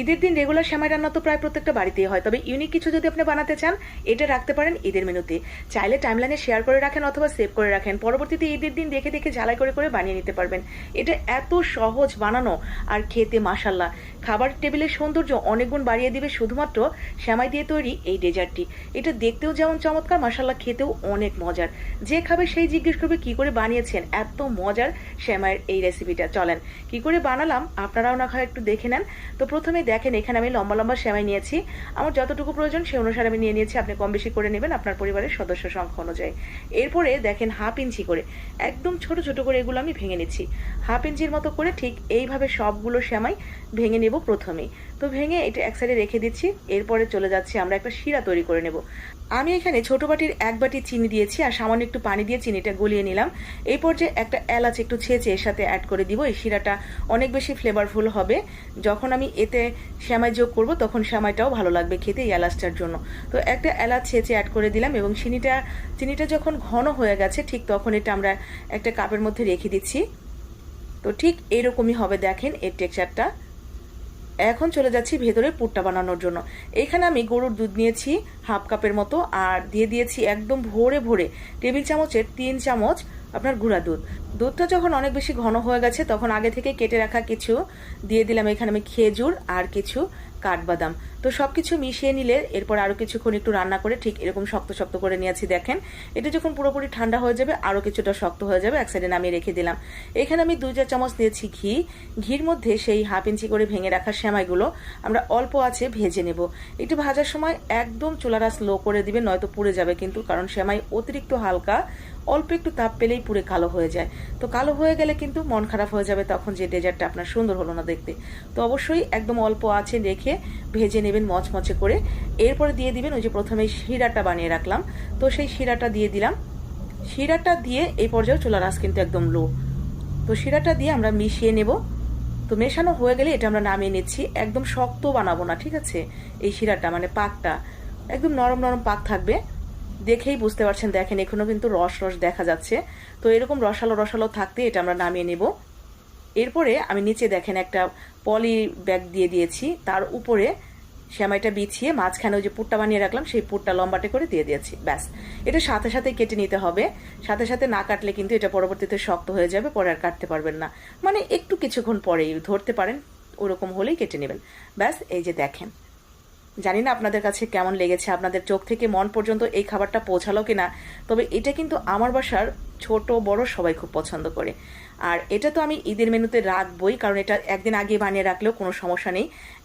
ঈদের দিন রেগুলার সেমাই রান্না তো প্রায় প্রত্যেকটা বাড়িতেই হয়, তবে ইউনিক কিছু যদি আপনি বানাতে চান এটা রাখতে পারেন ঈদের মেনুতে। চাইলে টাইমলাইনে শেয়ার করে রাখেন অথবা সেভ করে রাখেন, পরবর্তীতে ঈদের দিন দেখে দেখে ঝালাই করে করে বানিয়ে নিতে পারবেন। এটা এত সহজ বানানো আর খেতে মাশাল্লাহ, খাবার টেবিলের সৌন্দর্য অনেক গুণ বাড়িয়ে দিবে শুধুমাত্র সেমাই দিয়ে তৈরি এই ডেজার্টটি। এটা দেখতেও যেমন চমৎকার, মাশাল্লাহ খেতেও অনেক মজার। যে খাবে সেই জিজ্ঞেস করবে কি করে বানিয়েছেন এত মজার সেমাইয়ের এই রেসিপিটা। চলেন কি করে বানালাম আপনারাও না হয় একটু দেখে নেন। তো প্রথমে দেখেন এখানে আমি লম্বা লম্বা সেমাই নিয়েছি, আমার যতটুকু প্রয়োজন সে অনুসারে আমি নিয়ে নিয়েছি। আপনি কম বেশি করে নেবেন আপনার পরিবারের সদস্য সংখ্যা অনুযায়ী। এরপরে দেখেন হাফ ইঞ্চি করে একদম ছোট ছোট করে এগুলো আমি ভেঙে নিচ্ছি, হাফ ইঞ্চির মতো করে ঠিক এইভাবে সবগুলো সেমাই ভেঙে নেব প্রথমেই। তো ভেঙে এটা এক সাইডে রেখে দিচ্ছি। এরপরে চলে যাচ্ছি আমরা একটা শিরা তৈরি করে নেব। আমি এখানে ছোট বাটির 1 বাটি চিনি দিয়েছি আর সামান্য একটু পানি দিয়ে চিনিটা গলিয়ে নিলাম। এই পর্যায়ে একটা এলাচ একটু ছেঁচে এর সাথে অ্যাড করে দিব। এই শিরাটা অনেক বেশি ফ্লেভারফুল হবে, যখন আমি এতে সেমাই যোগ করব তখন সেমাইটাও ভালো লাগবে খেতে এই এলাচটার জন্য। তো একটা এলাচ ছেঁচে অ্যাড করে দিলাম এবং চিনিটা যখন ঘন হয়ে গেছে ঠিক তখন এটা আমরা একটা কাপের মধ্যে রেখে দিচ্ছি। তো ঠিক এরকমই হবে দেখেন এর টেক্সচারটা। এখন চলে যাচ্ছি ভেতরে পুরটা বানানোর জন্য। এখানে আমি গরুর দুধ নিয়েছি হাফ কাপের মতো আর দিয়ে দিয়েছি একদম ভরে ভরে টেবিল চামচের 3 চামচ আপনার গুঁড়া দুধ। দুধটা যখন অনেক বেশি ঘন হয়ে গেছে তখন আগে থেকে কেটে রাখা কিছু দিয়ে দিলাম এখানে আমি খেজুর আর কিছু কাঠবাদাম। তো সবকিছু মিশিয়ে নিলে এরপর আরো কিছুক্ষণ একটু রান্না করে ঠিক এরকম শক্ত শক্ত করে নিয়েছি দেখেন। এটা যখন পুরোপুরি ঠান্ডা হয়ে যাবে আরো কিছুটা শক্ত হয়ে যাবে, এক সাইডে নামিয়ে রেখে দিলাম। এখানে আমি 2 চা চামচ নিয়েছি ঘি। ঘির মধ্যে সেই হাফ ইঞ্চি করে ভেঙে রাখা সেমাইগুলো আমরা অল্প আছে ভেজে নেব। একটু ভাজার সময় একদম চুলার আঁচ লো করে দিবেন, নয়তো পুড়ে যাবে কিন্তু, কারণ সেমাই অতিরিক্ত হালকা, অল্প একটু তাপ পেলেই পুরে কালো হয়ে যায়। তো কালো হয়ে গেলে কিন্তু মন খারাপ হয়ে যাবে তখন, যে ডেজার্টটা আপনার সুন্দর হলো না দেখতে। তো অবশ্যই একদম অল্প আছে রেখে ভেজে নেবেন মচমচে করে। এরপরে দিয়ে দিবেন ওই যে প্রথমে শিরাটা বানিয়ে রাখলাম, তো সেই শিরাটা দিয়ে দিলাম। শিরাটা দিয়ে এই পর্যায়ে চুলার আঁচ কিন্তু একদম লো। তো শিরাটা দিয়ে আমরা মিশিয়ে নেব। তো মেশানো হয়ে গেলে এটা আমরা নামিয়ে নিচ্ছি। একদম শক্ত বানাবো না, ঠিক আছে? এই শিরাটা মানে পাকটা একদম নরম নরম পাক থাকবে, দেখেই বুঝতে পারছেন। দেখেন এখনো কিন্তু রস রস দেখা যাচ্ছে। তো এরকম রসালো রসালো থাকতে এটা আমরা নামিয়ে নেব। এরপরে আমি নিচে দেখেন একটা পলি ব্যাগ দিয়ে দিয়েছি, তার উপরে সেমাইটা বিছিয়ে মাঝখানে ওই যে পুরটা বানিয়ে রাখলাম সেই পুরটা লম্বাটে করে দিয়ে দিয়েছি। ব্যাস, এটা সাথে সাথে কেটে নিতে হবে। সাথে সাথে না কাটলে কিন্তু এটা পরবর্তীতে শক্ত হয়ে যাবে, পরে আর কাটতে পারবেন না। মানে একটু কিছুক্ষণ পরেই ধরতে পারেন, ওরকম হলেই কেটে নেবেন। ব্যাস, এই যে দেখেন। জানি না আপনাদের কাছে কেমন লেগেছে, আপনাদের চোখ থেকে মন পর্যন্ত এই খাবারটা পৌঁছালো কিনা। তবে এটা কিন্তু আমার বাসার ছোট বড় সবাই খুব পছন্দ করে। আর এটা তো আমি ঈদের মেনুতে রাখবই, কারণ এটা একদিন আগে বানিয়ে রাখলেও কোনো সমস্যা নেই।